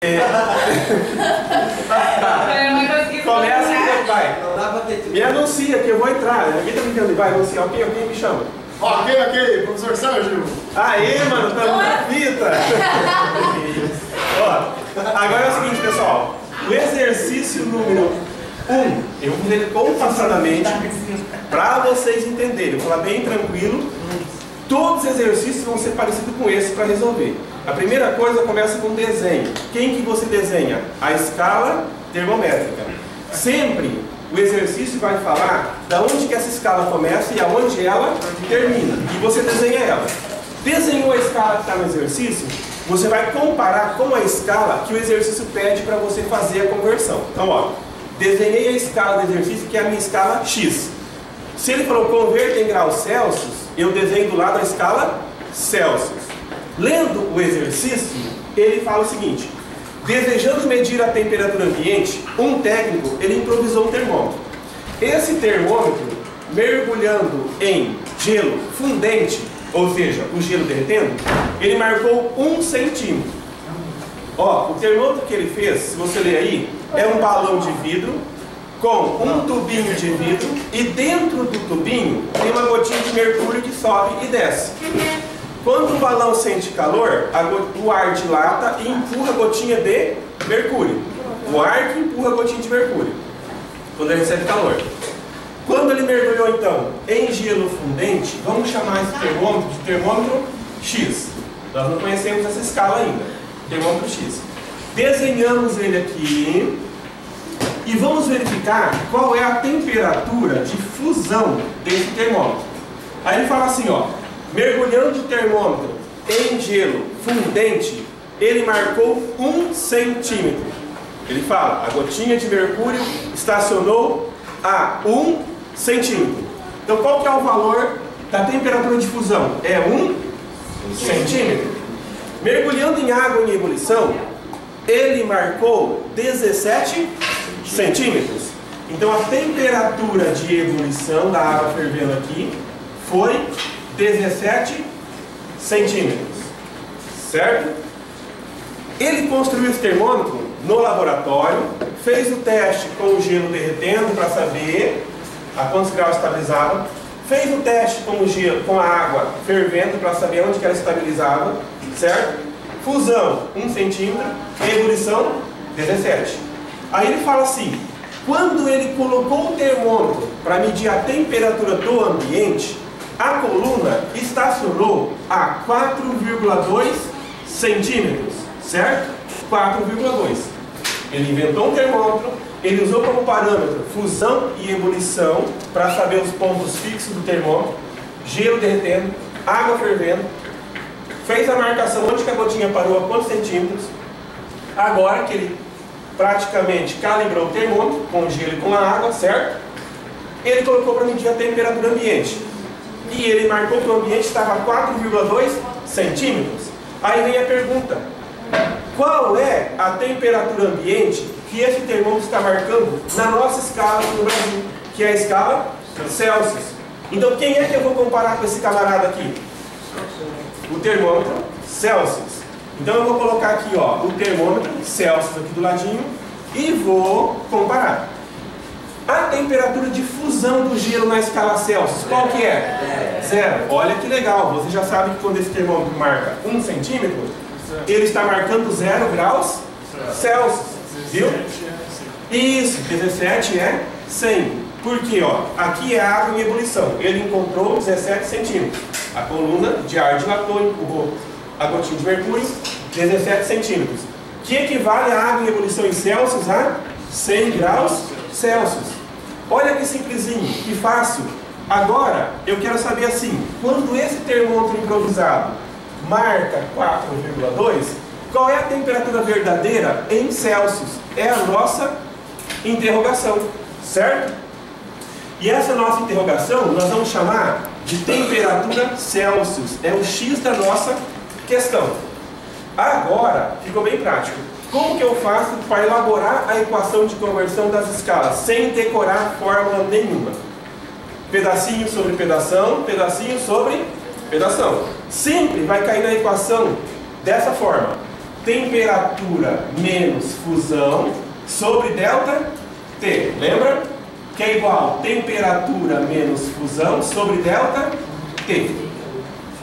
Começa e vai. Me anuncia que eu vou entrar. Alguém tá brincando? Vai, anunciar. Ok, me chama. Ok, professor Sérgio. Aê, mano, estamos na fita. Ó, agora é o seguinte, pessoal. O exercício número 1, eu vou fazer ele compassadamente para vocês entenderem. Eu vou falar bem tranquilo. Todos os exercícios vão ser parecidos com esse para resolver. A primeira coisa começa com desenho. Quem que você desenha? A escala termométrica. Sempre o exercício vai falar da onde que essa escala começa e aonde ela termina. E você desenha ela. Desenhou a escala que está no exercício, você vai comparar com a escala que o exercício pede para você fazer a conversão. Então, ó, desenhei a escala do exercício, que é a minha escala X. Se ele falou converta em graus Celsius, eu desenho do lado a escala Celsius. Lendo o exercício, ele fala o seguinte: desejando medir a temperatura ambiente, um técnico ele improvisou um termômetro. Esse termômetro, mergulhando em gelo fundente, ou seja, o gelo derretendo, ele marcou 1 centímetro. Ó, o termômetro que ele fez, se você ler aí, é um balão de vidro com um tubinho de vidro e dentro do tubinho tem uma gotinha de mercúrio que sobe e desce. Quando o balão sente calor, o ar dilata e empurra a gotinha de mercúrio. O ar que empurra a gotinha de mercúrio quando ele recebe calor. Quando ele mergulhou então em gelo fundente, vamos chamar esse termômetro de termômetro X. Nós não conhecemos essa escala ainda. Termômetro X. Desenhamos ele aqui e vamos verificar qual é a temperatura de fusão desse termômetro. Aí ele fala assim, ó, mergulhando o termômetro em gelo fundente, ele marcou 1 centímetro. Ele fala, a gotinha de mercúrio estacionou a 1 centímetro. Então qual que é o valor da temperatura de fusão? É 1 centímetro. Mergulhando em água em ebulição, ele marcou 17 centímetros. Então a temperatura de ebulição da água fervendo aqui foi 17 centímetros, certo? Ele construiu esse termômetro no laboratório, fez o teste com o gelo derretendo para saber a quantos graus estabilizava, fez o teste com o gelo, com a água fervendo para saber onde que ela estabilizava, certo? Fusão 1 centímetro, ebulição 17. Aí ele fala assim, quando ele colocou o termômetro para medir a temperatura do ambiente, a coluna estacionou a 4,2 centímetros, certo? 4,2. Ele inventou um termômetro, ele usou como parâmetro fusão e ebulição para saber os pontos fixos do termômetro, gelo derretendo, água fervendo, fez a marcação onde que a gotinha parou a quantos centímetros. Agora que ele praticamente calibrou o termômetro com o gelo e com a água, certo? Ele colocou para medir a temperatura ambiente. E ele marcou que o ambiente estava a 4,2 centímetros. Aí vem a pergunta: qual é a temperatura ambiente que esse termômetro está marcando na nossa escala no Brasil, que é a escala Celsius? Então quem é que eu vou comparar com esse camarada aqui? O termômetro Celsius. Então eu vou colocar aqui, ó, o termômetro Celsius aqui do ladinho e vou comparar. A temperatura de fusão do gelo na escala Celsius, qual que é? 0. Olha que legal, você já sabe que quando esse termômetro marca 1 centímetro, ele está marcando 0 graus Celsius, viu? Isso, 17 é 100. Por quê? Ó, aqui é água em ebulição, ele encontrou 17 centímetros. A coluna de ar dilatou, empurrou a gotinha de mercúrio, 17 centímetros. Que equivale a água em ebulição em Celsius a 100 graus Celsius. Olha que simplesinho, que fácil. Agora, eu quero saber assim, quando esse termômetro improvisado marca 4,2, qual é a temperatura verdadeira em Celsius? É a nossa interrogação, certo? E essa nossa interrogação nós vamos chamar de temperatura Celsius. É o X da nossa questão. Agora, ficou bem prático. Como que eu faço para elaborar a equação de conversão das escalas sem decorar fórmula nenhuma? Pedacinho sobre pedação, pedacinho sobre pedação. Sempre vai cair na equação dessa forma. temperatura menos fusão sobre delta T. Lembra? Que é igual a temperatura menos fusão sobre delta T.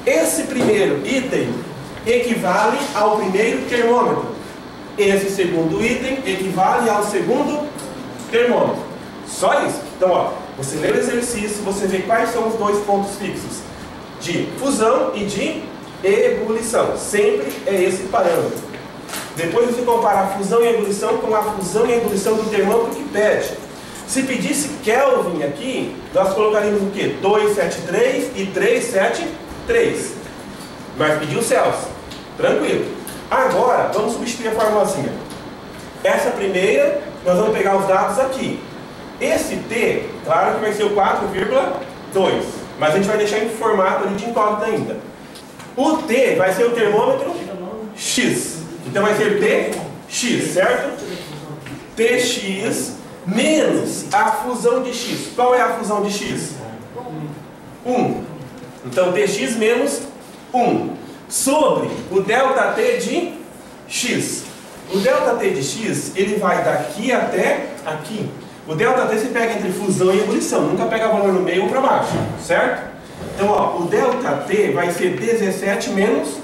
Esse primeiro item equivale ao primeiro termômetro. Esse segundo item equivale ao segundo termômetro. Só isso. Então, ó, você lê o exercício, você vê quais são os dois pontos fixos de fusão e de ebulição. Sempre é esse parâmetro. Depois você compara a fusão e a ebulição com a fusão e a ebulição do termômetro que pede. Se pedisse Kelvin aqui, nós colocaríamos o quê? 273 e 373. Mas pediu Celsius. Tranquilo. Agora, vamos substituir a formulazinha. Essa primeira, nós vamos pegar os dados aqui. Esse T, claro que vai ser o 4,2. Mas a gente vai deixar em formato ali de incógnita ainda. O T vai ser o termômetro X. Então vai ser TX, certo? TX menos a fusão de X. Qual é a fusão de X? 1. Então TX menos 1. Sobre o ΔT de X. O ΔT de X, ele vai daqui até aqui. O ΔT se pega entre fusão e ebulição. Nunca pega valor no meio ou para baixo, certo? Então, ó, o ΔT vai ser 17 menos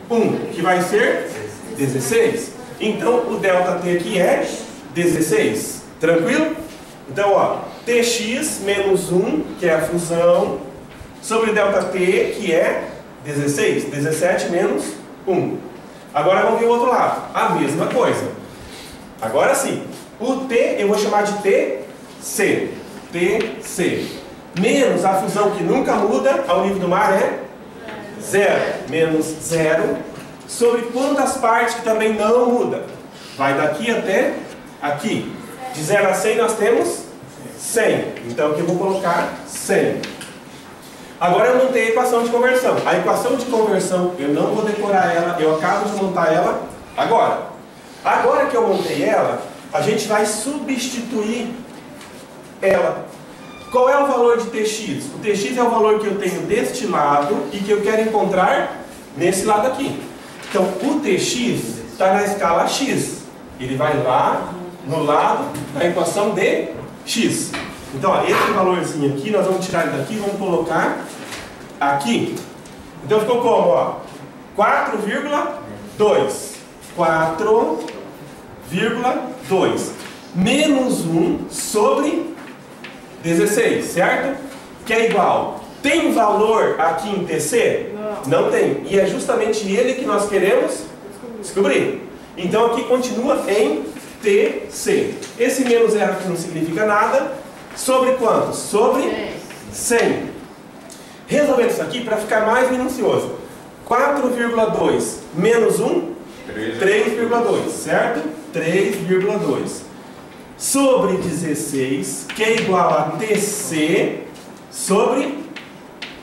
1, que vai ser 16. Então, o ΔT aqui é 16. Tranquilo? Então, ó, TX menos 1, que é a fusão, sobre ΔT, que é 16. 17 menos 1. Agora vamos ver o outro lado. A mesma coisa. Agora sim. O T eu vou chamar de TC. TC. Menos a fusão que nunca muda ao nível do mar é 0. Menos 0. Sobre quantas partes que também não muda? Vai daqui até aqui. De 0 a 100 nós temos 100. Então aqui eu vou colocar 100. Agora eu montei a equação de conversão. A equação de conversão eu não vou decorar ela. Eu acabo de montar ela agora. Agora que eu montei ela, a gente vai substituir ela. Qual é o valor de TX? O TX é o valor que eu tenho deste lado e que eu quero encontrar nesse lado aqui. Então, o TX está na escala X. Ele vai lá no lado da equação de X. Então, ó, esse valorzinho aqui, nós vamos tirar ele daqui e vamos colocar aqui. Então, ficou como? Ó, 4,2. 4,2 menos 1 sobre 16, certo? Que é igual. Tem valor aqui em TC? Não tem. E é justamente ele que nós queremos descobrir. Então aqui continua em TC. Esse menos 0 aqui não significa nada. Sobre quantos? Sobre 100. Resolvendo isso aqui para ficar mais minucioso. 4,2 menos 1, 3,2, certo? 3,2 sobre 16, que é igual a TC sobre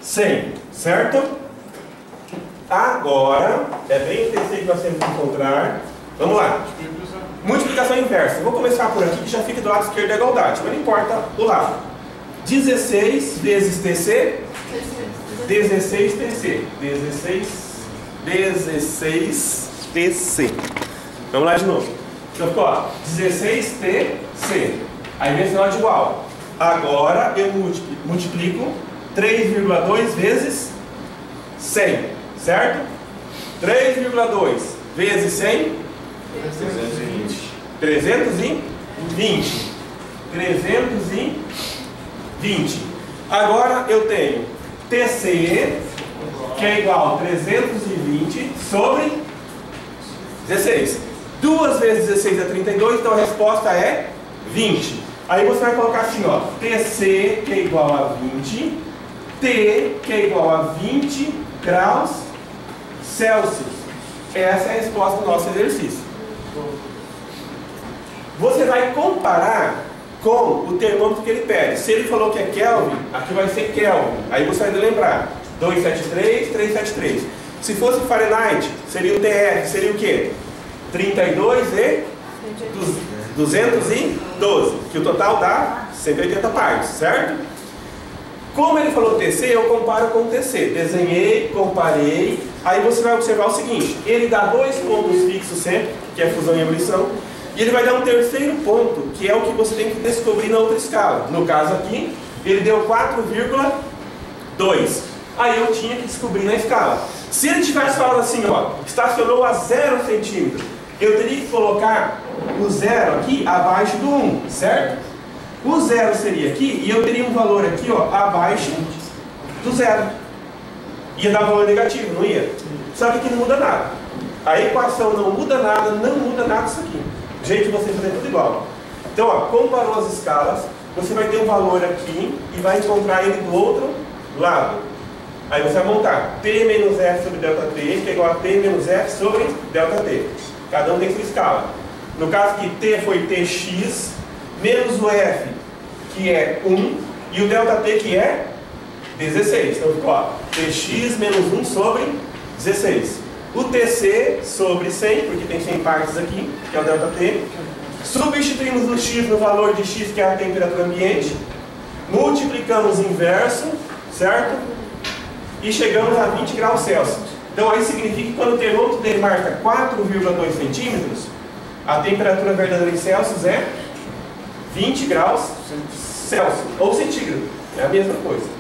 100, certo? Agora, é bem o TC que nós temos que encontrar. Vamos lá. Multiplicação inversa. Vou começar por aqui, que já fica do lado esquerdo da igualdade, mas não importa o lado. 16 vezes TC, 16 TC. 16 TC. Vamos lá de novo. Então ficou, ó, 16 TC. Aí vem sinal de igual. Agora eu multiplico 3,2 vezes 100, certo? 3,2 vezes 100? 320. 320. Agora eu tenho TC, que é igual a 320 sobre 16. 2 vezes 16 é 32, então a resposta é 20. Aí você vai colocar assim, ó, TC, que é igual a 20, T, que é igual a 20 graus Celsius. Essa é a resposta do nosso exercício. Você vai comparar com o termômetro que ele pede. Se ele falou que é Kelvin, aqui vai ser Kelvin. Aí você vai lembrar, 273, 373. Se fosse Fahrenheit, seria o TF, seria o quê? 32 e 212, que o total dá 180 partes, certo? Como ele falou TC, eu comparo com o TC. Desenhei, comparei. Aí você vai observar o seguinte, ele dá 2 pontos fixos sempre, que é fusão e ebulição, e ele vai dar um terceiro ponto, que é o que você tem que descobrir na outra escala. No caso aqui, ele deu 4,2. Aí eu tinha que descobrir na escala. Se ele tivesse falado assim, ó, estacionou a 0 centímetros, eu teria que colocar o 0 aqui abaixo do 1, certo? O 0 seria aqui, e eu teria um valor aqui, ó, abaixo do 0. Ia dar valor negativo, não ia? Só que aqui não muda nada. A equação não muda nada, não muda nada isso aqui. O jeito de você fazer tudo igual. Então, ó, comparou as escalas, você vai ter um valor aqui e vai encontrar ele do outro lado. Aí você vai montar T menos F sobre ΔT, que é igual a T menos F sobre ΔT. Cada um tem sua escala. No caso que T foi Tx, menos o F, que é 1, e o ΔT, que é 16. Então ficou, ó, Tx menos 1 sobre 16. O Tc sobre 100, porque tem 100 partes aqui, que é o ΔT. Substituímos o x no valor de x, que é a temperatura ambiente. Multiplicamos inverso, certo? E chegamos a 20 graus Celsius. Então aí significa que quando o termômetro dele marca 4,2 centímetros, a temperatura verdadeira em Celsius é 20 graus Celsius, ou centígrado. É a mesma coisa.